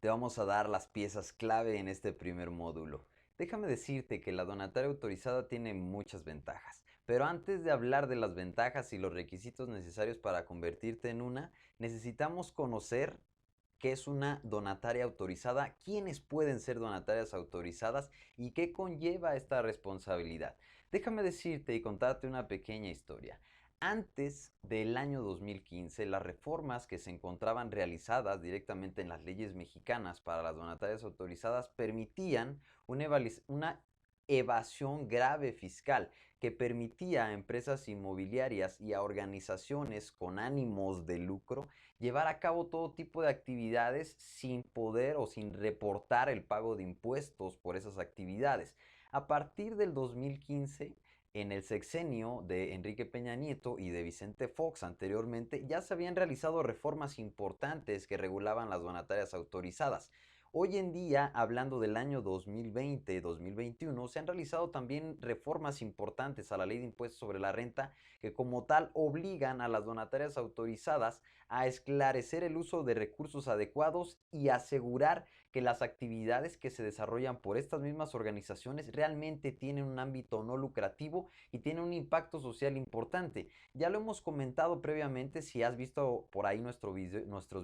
Te vamos a dar las piezas clave en este primer módulo. Déjame decirte que la donataria autorizada tiene muchas ventajas, pero antes de hablar de las ventajas y los requisitos necesarios para convertirte en una, necesitamos conocer qué es una donataria autorizada, quiénes pueden ser donatarias autorizadas y qué conlleva esta responsabilidad. Déjame decirte y contarte una pequeña historia. Antes del año 2015, las reformas que se encontraban realizadas directamente en las leyes mexicanas para las donatarias autorizadas permitían una evasión grave fiscal que permitía a empresas inmobiliarias y a organizaciones con ánimos de lucro llevar a cabo todo tipo de actividades sin poder o sin reportar el pago de impuestos por esas actividades. A partir del 2015, en el sexenio de Enrique Peña Nieto y de Vicente Fox anteriormente, ya se habían realizado reformas importantes que regulaban las donatarias autorizadas. Hoy en día, hablando del año 2020-2021, se han realizado también reformas importantes a la ley de impuestos sobre la renta que como tal obligan a las donatarias autorizadas a esclarecer el uso de recursos adecuados y asegurar que las actividades que se desarrollan por estas mismas organizaciones realmente tienen un ámbito no lucrativo y tienen un impacto social importante. Ya lo hemos comentado previamente, si has visto por ahí nuestros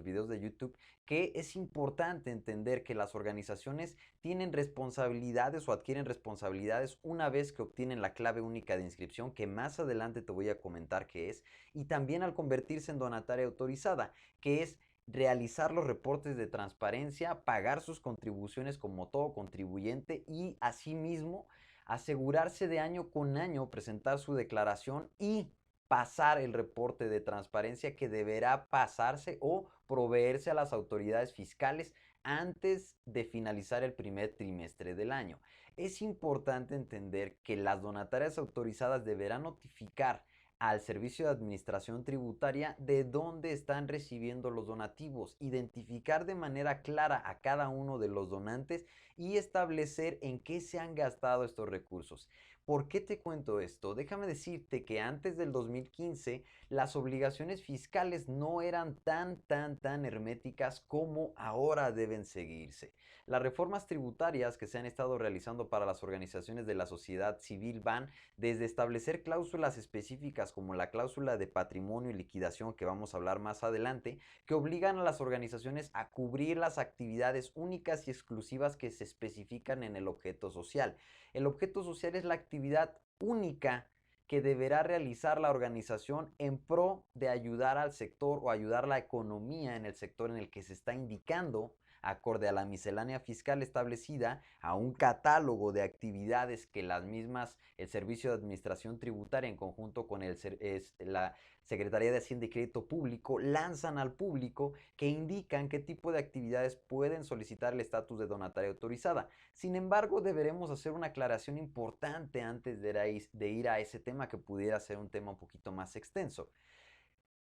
videos de YouTube, que es importante entender que las organizaciones tienen responsabilidades o adquieren responsabilidades una vez que obtienen la clave única de inscripción, que más adelante te voy a comentar qué es, y también al convertirse en donataria autorizada, que es realizar los reportes de transparencia, pagar sus contribuciones como todo contribuyente y asimismo asegurarse de año con año presentar su declaración y pasar el reporte de transparencia que deberá pasarse o proveerse a las autoridades fiscales antes de finalizar el primer trimestre del año. Es importante entender que las donatarias autorizadas deberán notificar al Servicio de Administración Tributaria de dónde están recibiendo los donativos, identificar de manera clara a cada uno de los donantes y establecer en qué se han gastado estos recursos. ¿Por qué te cuento esto? Déjame decirte que antes del 2015 las obligaciones fiscales no eran tan herméticas como ahora deben seguirse. Las reformas tributarias que se han estado realizando para las organizaciones de la sociedad civil van desde establecer cláusulas específicas como la cláusula de patrimonio y liquidación que vamos a hablar más adelante, que obligan a las organizaciones a cubrir las actividades únicas y exclusivas que se especifican en el objeto social. El objeto social es la actividad única que deberá realizar la organización en pro de ayudar al sector o ayudar la economía en el sector en el que se está indicando, acorde a la miscelánea fiscal establecida, a un catálogo de actividades que las mismas, el Servicio de Administración Tributaria en conjunto con la Secretaría de Hacienda y Crédito Público lanzan al público, que indican qué tipo de actividades pueden solicitar el estatus de donataria autorizada. Sin embargo, deberemos hacer una aclaración importante antes de ir a ese tema, que pudiera ser un tema un poquito más extenso.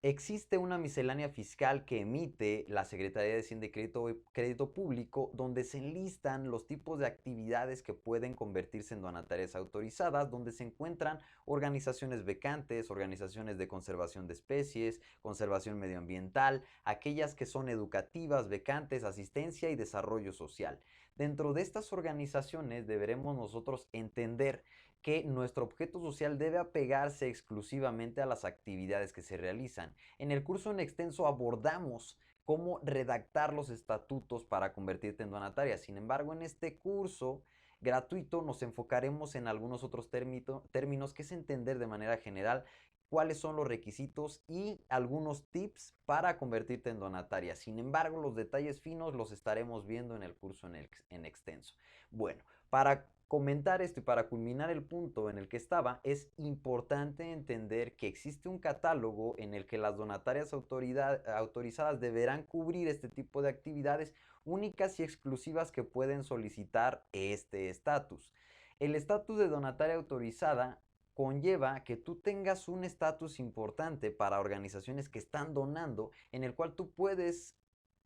Existe una miscelánea fiscal que emite la Secretaría de Hacienda y Crédito Público, donde se enlistan los tipos de actividades que pueden convertirse en donatarias autorizadas, donde se encuentran organizaciones becantes, organizaciones de conservación de especies, conservación medioambiental, aquellas que son educativas, becantes, asistencia y desarrollo social. Dentro de estas organizaciones deberemos nosotros entender que nuestro objeto social debe apegarse exclusivamente a las actividades que se realizan. En el curso en extenso abordamos cómo redactar los estatutos para convertirte en donataria. Sin embargo, en este curso gratuito nos enfocaremos en algunos otros términos, que es entender de manera general cuáles son los requisitos y algunos tips para convertirte en donataria. Sin embargo, los detalles finos los estaremos viendo en el curso en extenso. Bueno, para comentar esto y para culminar el punto en el que estaba, es importante entender que existe un catálogo en el que las donatarias autorizadas deberán cubrir este tipo de actividades únicas y exclusivas que pueden solicitar este estatus. El estatus de donataria autorizada conlleva que tú tengas un estatus importante para organizaciones que están donando, en el cual tú puedes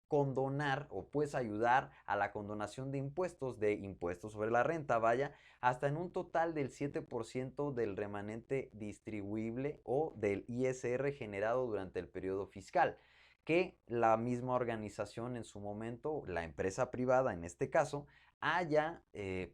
condonar o puedes ayudar a la condonación de impuestos sobre la renta, vaya, hasta en un total del 7% del remanente distribuible o del ISR generado durante el periodo fiscal. que la misma organización en su momento, la empresa privada en este caso, haya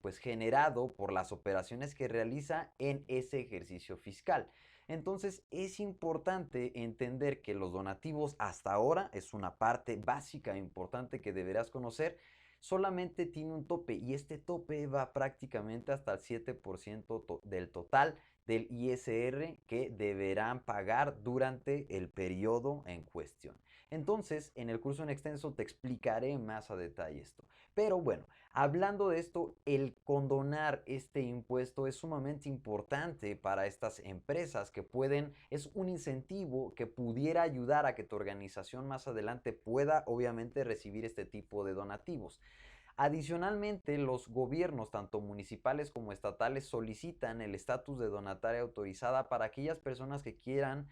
pues generado por las operaciones que realiza en ese ejercicio fiscal. Entonces es importante entender que los donativos hasta ahora es una parte básica e importante que deberás conocer. Solamente tiene un tope y este tope va prácticamente hasta el 7% del total del ISR que deberán pagar durante el periodo en cuestión. Entonces, en el curso en extenso te explicaré más a detalle esto. Pero bueno, hablando de esto, el condonar este impuesto es sumamente importante para estas empresas que pueden, es un incentivo que pudiera ayudar a que tu organización más adelante pueda obviamente recibir este tipo de donativos. Adicionalmente, los gobiernos, tanto municipales como estatales, solicitan el estatus de donataria autorizada para aquellas personas que quieran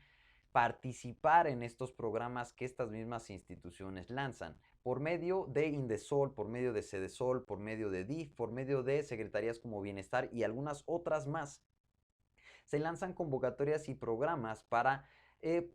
participar en estos programas que estas mismas instituciones lanzan por medio de Indesol, por medio de Sedesol, por medio de DIF, por medio de secretarías como Bienestar y algunas otras más. Se lanzan convocatorias y programas para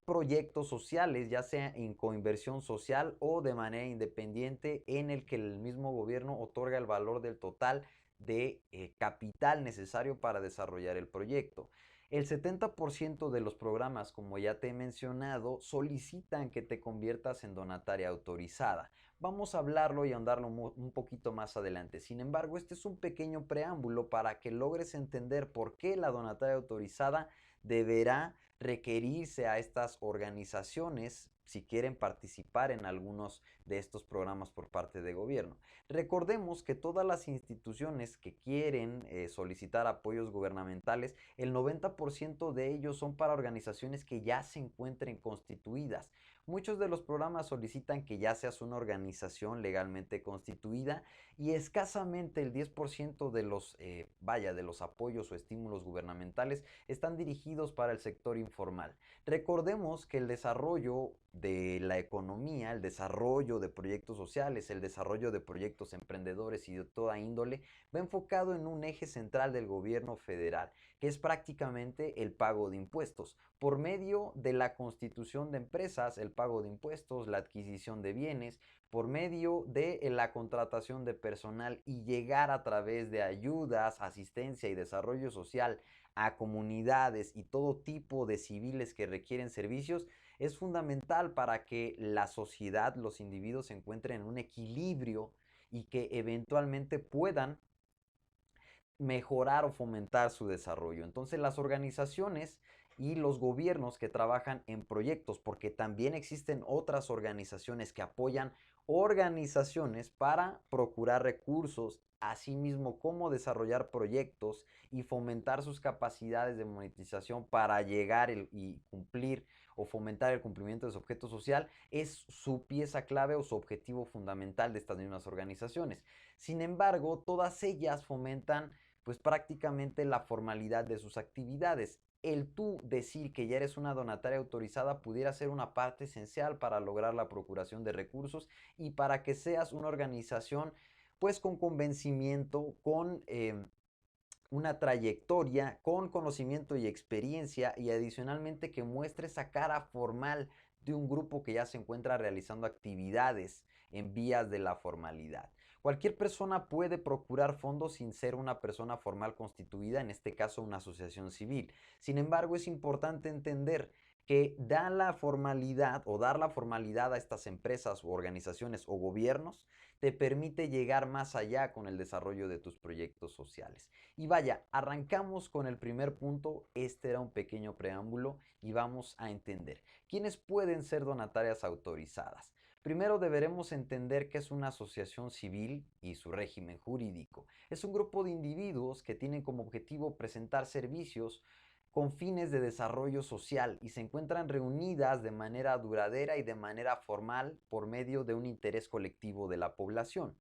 proyectos sociales, ya sea en coinversión social o de manera independiente, en el que el mismo gobierno otorga el valor del total de capital necesario para desarrollar el proyecto. El 70% de los programas, como ya te he mencionado, solicitan que te conviertas en donataria autorizada. Vamos a hablarlo y ahondarlo un poquito más adelante. Sin embargo, este es un pequeño preámbulo para que logres entender por qué la donataria autorizada deberá requerirse a estas organizaciones si quieren participar en algunos de estos programas por parte de gobierno. Recordemos que todas las instituciones que quieren solicitar apoyos gubernamentales, el 90% de ellos son para organizaciones que ya se encuentren constituidas. Muchos de los programas solicitan que ya seas una organización legalmente constituida y escasamente el 10% de los, de los apoyos o estímulos gubernamentales están dirigidos para el sector informal. Recordemos que el desarrollo de la economía, el desarrollo de proyectos sociales, el desarrollo de proyectos emprendedores y de toda índole va enfocado en un eje central del gobierno federal, que es prácticamente el pago de impuestos. Por medio de la constitución de empresas, el pago de impuestos, la adquisición de bienes, por medio de la contratación de personal y llegar a través de ayudas, asistencia y desarrollo social a comunidades y todo tipo de civiles que requieren servicios, es fundamental para que la sociedad, los individuos se encuentren en un equilibrio y que eventualmente puedan mejorar o fomentar su desarrollo. Entonces las organizaciones y los gobiernos que trabajan en proyectos, porque también existen otras organizaciones que apoyan organizaciones para procurar recursos, asimismo como desarrollar proyectos y fomentar sus capacidades de monetización para llegar y cumplir o fomentar el cumplimiento de su objeto social, es su pieza clave o su objetivo fundamental de estas mismas organizaciones. Sin embargo, todas ellas fomentan pues prácticamente la formalidad de sus actividades. El tú decir que ya eres una donataria autorizada pudiera ser una parte esencial para lograr la procuración de recursos y para que seas una organización pues con convencimiento, con una trayectoria, con conocimiento y experiencia y adicionalmente que muestre esa cara formal de un grupo que ya se encuentra realizando actividades en vías de la formalidad. Cualquier persona puede procurar fondos sin ser una persona formal constituida, en este caso una asociación civil. Sin embargo, es importante entender que da la formalidad o dar la formalidad a estas empresas o organizaciones o gobiernos te permite llegar más allá con el desarrollo de tus proyectos sociales. Y vaya, arrancamos con el primer punto, este era un pequeño preámbulo y vamos a entender. ¿Quiénes pueden ser donatarias autorizadas? Primero deberemos entender qué es una asociación civil y su régimen jurídico. Es un grupo de individuos que tienen como objetivo presentar servicios con fines de desarrollo social y se encuentran reunidas de manera duradera y de manera formal por medio de un interés colectivo de la población.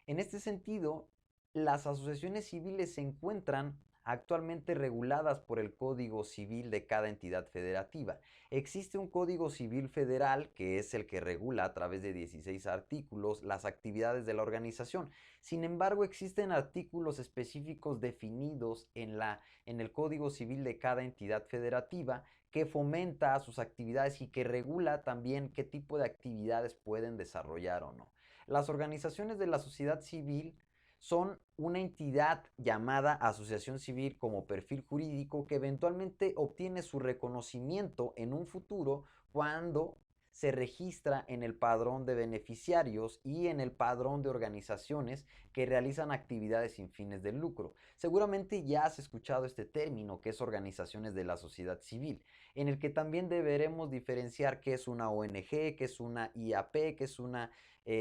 En este sentido, las asociaciones civiles se encuentran actualmente reguladas por el Código Civil de cada entidad federativa. Existe un Código Civil Federal que es el que regula a través de 16 artículos las actividades de la organización. Sin embargo, existen artículos específicos definidos en el Código Civil de cada entidad federativa que fomenta sus actividades y que regula también qué tipo de actividades pueden desarrollar o no. Las organizaciones de la sociedad civil son una entidad llamada asociación civil como perfil jurídico que eventualmente obtiene su reconocimiento en un futuro cuando se registra en el padrón de beneficiarios y en el padrón de organizaciones que realizan actividades sin fines de lucro. Seguramente ya has escuchado este término que es organizaciones de la sociedad civil, en el que también deberemos diferenciar qué es una ONG, qué es una IAP, qué es una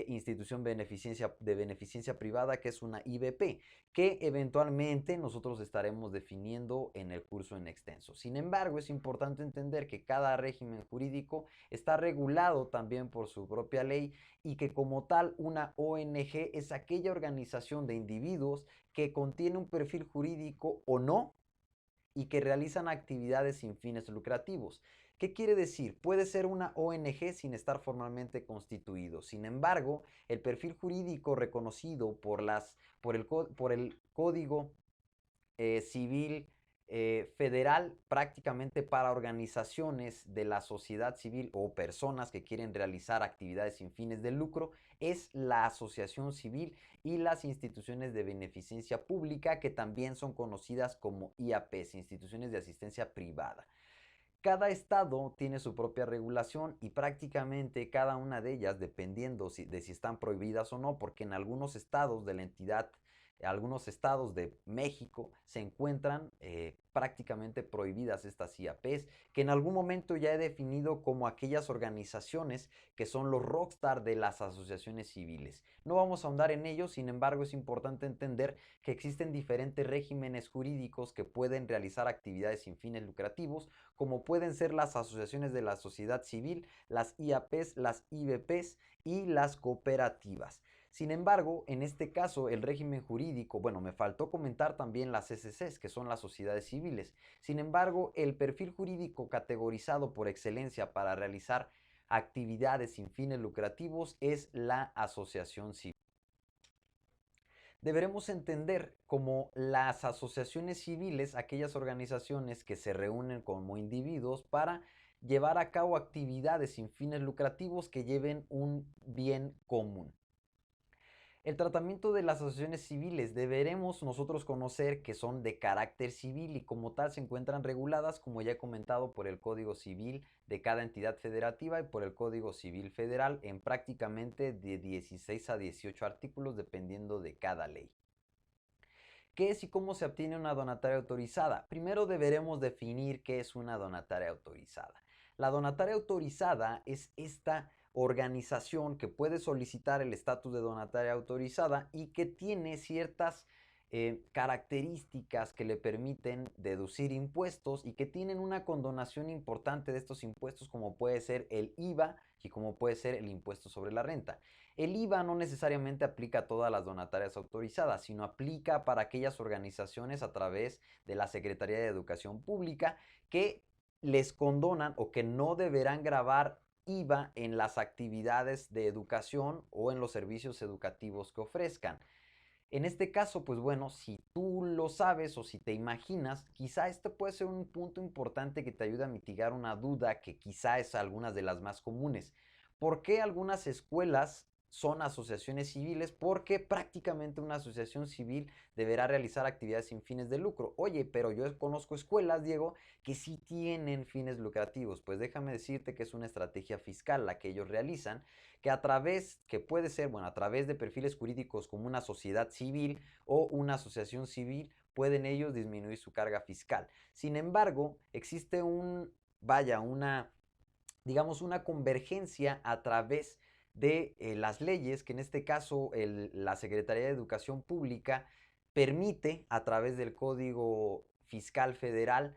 institución de beneficencia privada, que es una IBP, que eventualmente nosotros estaremos definiendo en el curso en extenso. Sin embargo, es importante entender que cada régimen jurídico está regulado también por su propia ley y que como tal una ONG es aquella organización de individuos que contiene un perfil jurídico o no y que realizan actividades sin fines lucrativos. ¿Qué quiere decir? Puede ser una ONG sin estar formalmente constituido. Sin embargo, el perfil jurídico reconocido por el Código Civil Federal prácticamente para organizaciones de la sociedad civil o personas que quieren realizar actividades sin fines de lucro es la asociación civil y las instituciones de beneficencia pública que también son conocidas como IAPs, instituciones de asistencia privada. Cada estado tiene su propia regulación y prácticamente cada una de ellas, dependiendo de si están prohibidas o no, porque en algunos estados de la entidad, algunos estados de México se encuentran prácticamente prohibidas estas IAPs, que en algún momento ya he definido como aquellas organizaciones que son los rockstar de las asociaciones civiles. No vamos a ahondar en ello, sin embargo es importante entender que existen diferentes regímenes jurídicos que pueden realizar actividades sin fines lucrativos, como pueden ser las asociaciones de la sociedad civil, las IAPs, las IBPs y las cooperativas. Sin embargo, en este caso, el régimen jurídico, bueno, me faltó comentar también las SCs, que son las sociedades civiles. Sin embargo, el perfil jurídico categorizado por excelencia para realizar actividades sin fines lucrativos es la asociación civil. Deberemos entender como las asociaciones civiles, aquellas organizaciones que se reúnen como individuos para llevar a cabo actividades sin fines lucrativos que lleven un bien común. El tratamiento de las asociaciones civiles deberemos nosotros conocer que son de carácter civil y como tal se encuentran reguladas, como ya he comentado, por el Código Civil de cada entidad federativa y por el Código Civil Federal en prácticamente de 16 a 18 artículos dependiendo de cada ley. ¿Qué es y cómo se obtiene una donataria autorizada? Primero deberemos definir qué es una donataria autorizada. La donataria autorizada es esta organización que puede solicitar el estatus de donataria autorizada y que tiene ciertas características que le permiten deducir impuestos y que tienen una condonación importante de estos impuestos como puede ser el IVA y como puede ser el impuesto sobre la renta. El IVA no necesariamente aplica a todas las donatarias autorizadas, sino aplica para aquellas organizaciones a través de la Secretaría de Educación Pública que les condonan o que no deberán gravar IVA en las actividades de educación o en los servicios educativos que ofrezcan. En este caso, pues bueno, si tú lo sabes o si te imaginas, quizá esto puede ser un punto importante que te ayude a mitigar una duda que quizá es algunas de las más comunes. ¿Por qué algunas escuelas son asociaciones civiles? Porque prácticamente una asociación civil deberá realizar actividades sin fines de lucro. Oye, pero yo conozco escuelas, Diego, que sí tienen fines lucrativos. Pues déjame decirte que es una estrategia fiscal la que ellos realizan que a través, que puede ser, bueno, a través de perfiles jurídicos como una sociedad civil o una asociación civil, pueden ellos disminuir su carga fiscal. Sin embargo, existe digamos, una convergencia a través de las leyes, que en este caso la Secretaría de Educación Pública permite a través del Código Fiscal Federal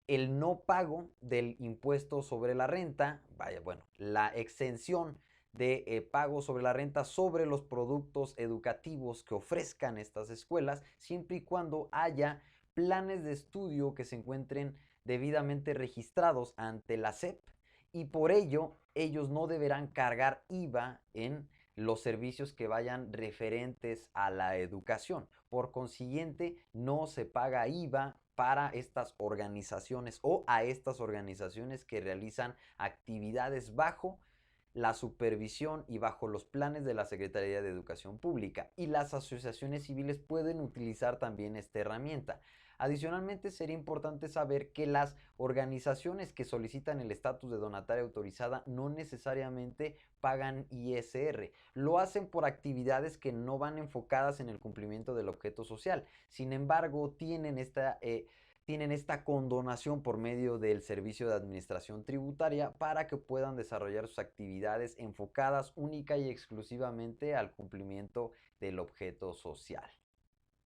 el no pago del impuesto sobre la renta, la exención de pago sobre la renta sobre los productos educativos que ofrezcan estas escuelas, siempre y cuando haya planes de estudio que se encuentren debidamente registrados ante la SEP y por ello ellos no deberán cargar IVA en los servicios que vayan referentes a la educación. Por consiguiente, no se paga IVA para estas organizaciones o a estas organizaciones que realizan actividades bajo la supervisión y bajo los planes de la Secretaría de Educación Pública, y las asociaciones civiles pueden utilizar también esta herramienta. Adicionalmente, sería importante saber que las organizaciones que solicitan el estatus de donataria autorizada no necesariamente pagan ISR. Lo hacen por actividades que no van enfocadas en el cumplimiento del objeto social. Sin embargo, tienen esta condonación por medio del Servicio de Administración Tributaria para que puedan desarrollar sus actividades enfocadas única y exclusivamente al cumplimiento del objeto social.